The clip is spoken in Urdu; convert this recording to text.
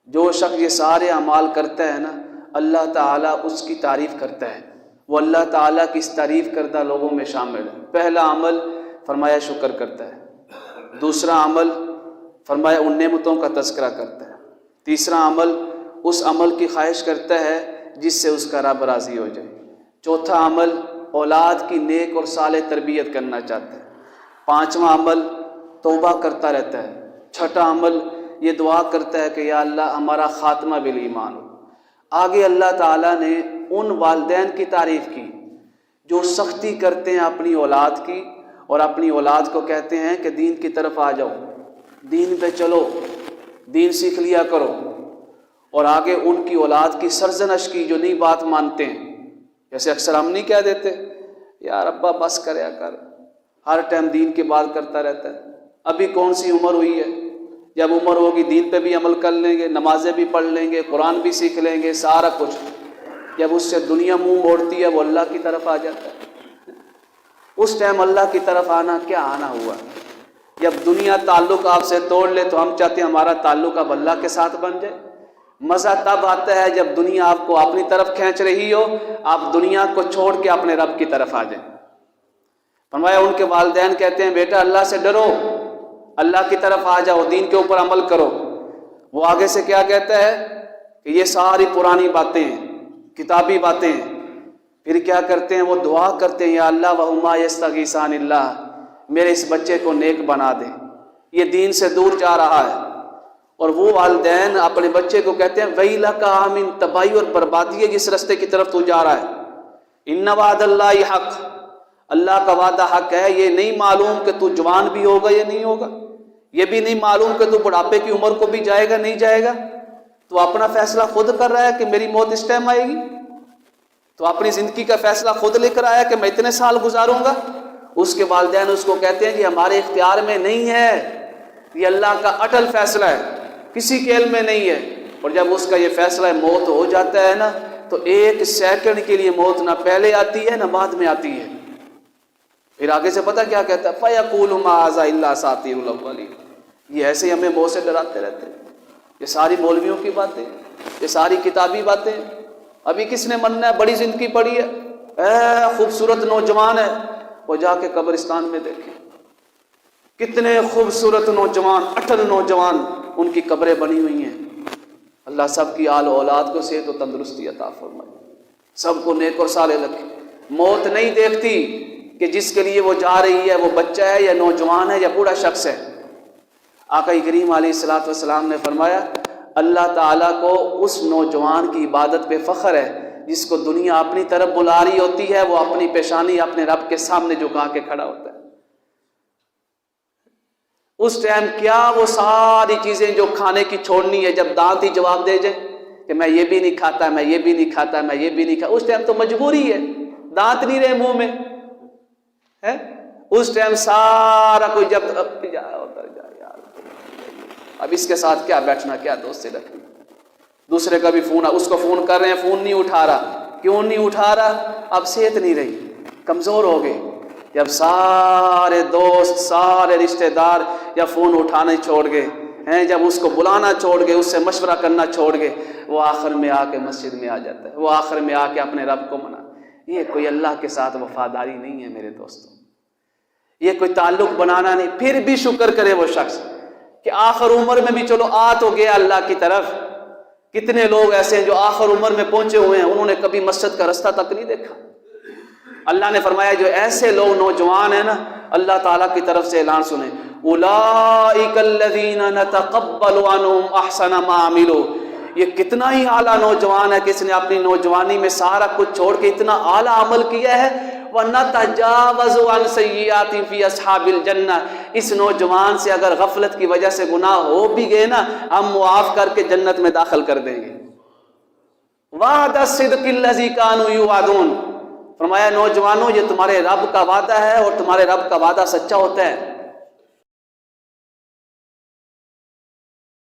جو شخص یہ سارے اعمال کرتا ہے نا، اللہ تعالیٰ اس کی تعریف کرتا ہے، وہ اللہ تعالیٰ کی اس تعریف کردہ لوگوں میں شامل ہے۔ پہلا عمل فرمایا شکر کرتا ہے، دوسرا عمل فرمایا ان نعمتوں کا تذکرہ کرتا ہے، تیسرا عمل اس عمل کی خواہش کرتا ہے جس سے اس کا رب راضی ہو جائے، چوتھا عمل اولاد کی نیک اور صالح تربیت کرنا چاہتا ہے، پانچواں عمل توبہ کرتا رہتا ہے، چھٹا عمل یہ دعا کرتا ہے کہ یا اللہ ہمارا خاتمہ بالایمان ہو۔ آگے اللہ تعالیٰ نے ان والدین کی تعریف کی جو سختی کرتے ہیں اپنی اولاد کی، اور اپنی اولاد کو کہتے ہیں کہ دین کی طرف آ جاؤ، دین پہ چلو، دین سیکھ لیا کرو، اور آگے ان کی اولاد کی سرزنش کی جو نہیں بات مانتے ہیں۔ جیسے اکثر ہم نہیں کہہ دیتے یار ابا بس کریا کر، ہر ٹائم دین کی بات کرتا رہتا ہے، ابھی کون سی عمر ہوئی ہے، جب عمر ہوگی دین پہ بھی عمل کر لیں گے، نمازیں بھی پڑھ لیں گے، قرآن بھی سیکھ لیں گے، سارا کچھ۔ جب اس سے دنیا منہ موڑتی ہے وہ اللہ کی طرف آ جاتا ہے۔ اس ٹائم اللہ کی طرف آنا کیا آنا ہوا؟ جب دنیا تعلق آپ سے توڑ لے تو ہم چاہتے ہیں ہمارا تعلق اب اللہ کے ساتھ بن جائے۔ مزہ تب آتا ہے جب دنیا آپ کو اپنی طرف کھینچ رہی ہو، آپ دنیا کو چھوڑ کے اپنے رب کی طرف آ جائیں۔ فرمایا ان کے والدین کہتے ہیں بیٹا اللہ سے ڈرو، اللہ کی طرف آ جاؤ، دین کے اوپر عمل کرو۔ وہ آگے سے کیا کہتا ہے کہ یہ ساری پرانی باتیں ہیں، کتابی باتیں ہیں۔ پھر کیا کرتے ہیں؟ وہ دعا کرتے ہیں یا اللہ وہما یستغیثان اللہ، میرے اس بچے کو نیک بنا دے، یہ دین سے دور جا رہا ہے۔ اور وہ والدین اپنے بچے کو کہتے ہیں ویلک آمین، تباہی اور بربادی ہے جس رستے کی طرف تو جا رہا ہے۔ ان وعد اللہ حق، اللہ کا وعدہ حق ہے، یہ نہیں معلوم کہ تو جوان بھی ہوگا یا نہیں ہوگا، یہ بھی نہیں معلوم کہ تو بڑھاپے کی عمر کو بھی جائے گا نہیں جائے گا، تو اپنا فیصلہ خود کر رہا ہے کہ میری موت اس ٹائم آئے گی، تو اپنی زندگی کا فیصلہ خود لے کر آیا کہ میں اتنے سال گزاروں گا۔ اس کے والدین اس کو کہتے ہیں کہ ہمارے اختیار میں نہیں ہے، یہ اللہ کا اٹل فیصلہ ہے، کسی کے علم میں نہیں ہے۔ اور جب اس کا یہ فیصلہ موت ہو جاتا ہے نا، تو ایک سیکنڈ کے لیے موت نہ پہلے آتی ہے نہ بعد میں آتی ہے۔ پھر آگے سے پتہ کیا کہتا ہے؟ فَيَقُولُ مَعَاذَ إِلَّا أَسَاطِيرُ الْأَوَّلِينَ۔ یہ ایسے ہی ہمیں موت سے ڈراتے رہتے ہیں، یہ ساری مولویوں کی باتیں، یہ ساری کتابی باتیں۔ ابھی کس نے مننا ہے؟ بڑی زندگی پڑی ہے، اے خوبصورت نوجوان ہے، وہ جا کے قبرستان میں دیکھیں کتنے خوبصورت نوجوان، اٹل نوجوان، ان کی قبریں بنی ہوئی ہیں۔ اللہ سب کی آل و اولاد کو صحت و تندرستی عطا فرمائے، سب کو نیک اور صالح رکھے۔ موت نہیں دیکھتی کہ جس کے لیے وہ جا رہی ہے وہ بچہ ہے یا نوجوان ہے یا بوڑھا شخص ہے۔ آقا کریم علیہ الصلوۃ والسلام نے فرمایا اللہ تعالیٰ کو اس نوجوان کی عبادت پہ فخر ہے جس کو دنیا اپنی طرف بلا رہی ہوتی ہے، وہ اپنی پیشانی اپنے رب کے سامنے جھکا کے کھڑا ہوتا ہے۔ اس ٹائم کیا وہ ساری چیزیں جو کھانے کی چھوڑنی ہے، جب دانت ہی جواب دے جائے کہ میں یہ بھی نہیں کھاتا، میں یہ بھی نہیں کھاتا، میں یہ بھی نہیں کھاتا، اس ٹائم تو مجبوری ہے، دانت نہیں رہے منہ میں ہے۔ اس ٹائم سارا کوئی جب اب جا ادھر جا یار، اب اس کے ساتھ کیا بیٹھنا، کیا دوستی رکھنی۔ دوسرے کا بھی فون، اس کو فون کر رہے ہیں، فون نہیں اٹھا رہا، کیوں نہیں اٹھا رہا؟ اب صحت نہیں رہی، کمزور ہو گئے۔ جب سارے دوست، سارے رشتہ دار جب فون اٹھانا چھوڑ گئے ہیں، جب اس کو بلانا چھوڑ گئے، اس سے مشورہ کرنا چھوڑ گئے، وہ آخر میں آ کے مسجد میں آ جاتا ہے، وہ آخر میں آ کے اپنے رب کو منا۔ یہ کوئی اللہ کے ساتھ وفاداری نہیں ہے میرے دوستوں، یہ کوئی تعلق بنانا نہیں۔ پھر بھی شکر کرے وہ شخص کہ آخر عمر میں بھی چلو آ تو گیا اللہ کی طرف۔ کتنے لوگ ایسے ہیں جو آخر عمر میں پہنچے ہوئے ہیں، انہوں نے کبھی مسجد کا رستہ تک نہیں دیکھا۔ اللہ نے فرمایا جو ایسے لوگ نوجوان ہیں نا، اللہ تعالیٰ کی طرف سے اعلان سنیں، اولئک الذین نتقبل عنہم احسن ما عملوا۔ یہ کتنا ہی اعلیٰ نوجوان ہے کہ اس نے اپنی نوجوانی میں سارا کچھ چھوڑ کے اتنا اعلیٰ عمل کیا ہے۔ وَنَتَجَاوَزُ عَنْ سَيِّئَاتِهِمْ فِي أَصْحَابِ الْجَنَّةِ۔ اس نوجوان سے اگر غفلت کی وجہ سے گناہ ہو بھی گئے نا، ہم معاف کر کے جنت میں داخل کر دیں گے۔ وَعْدَ الصِّدْقِ الَّذِي كَانُوا يُوعَدُونَ۔ فرمایا نوجوانوں یہ تمہارے رب کا وعدہ ہے اور تمہارے رب کا وعدہ سچا ہوتا ہے۔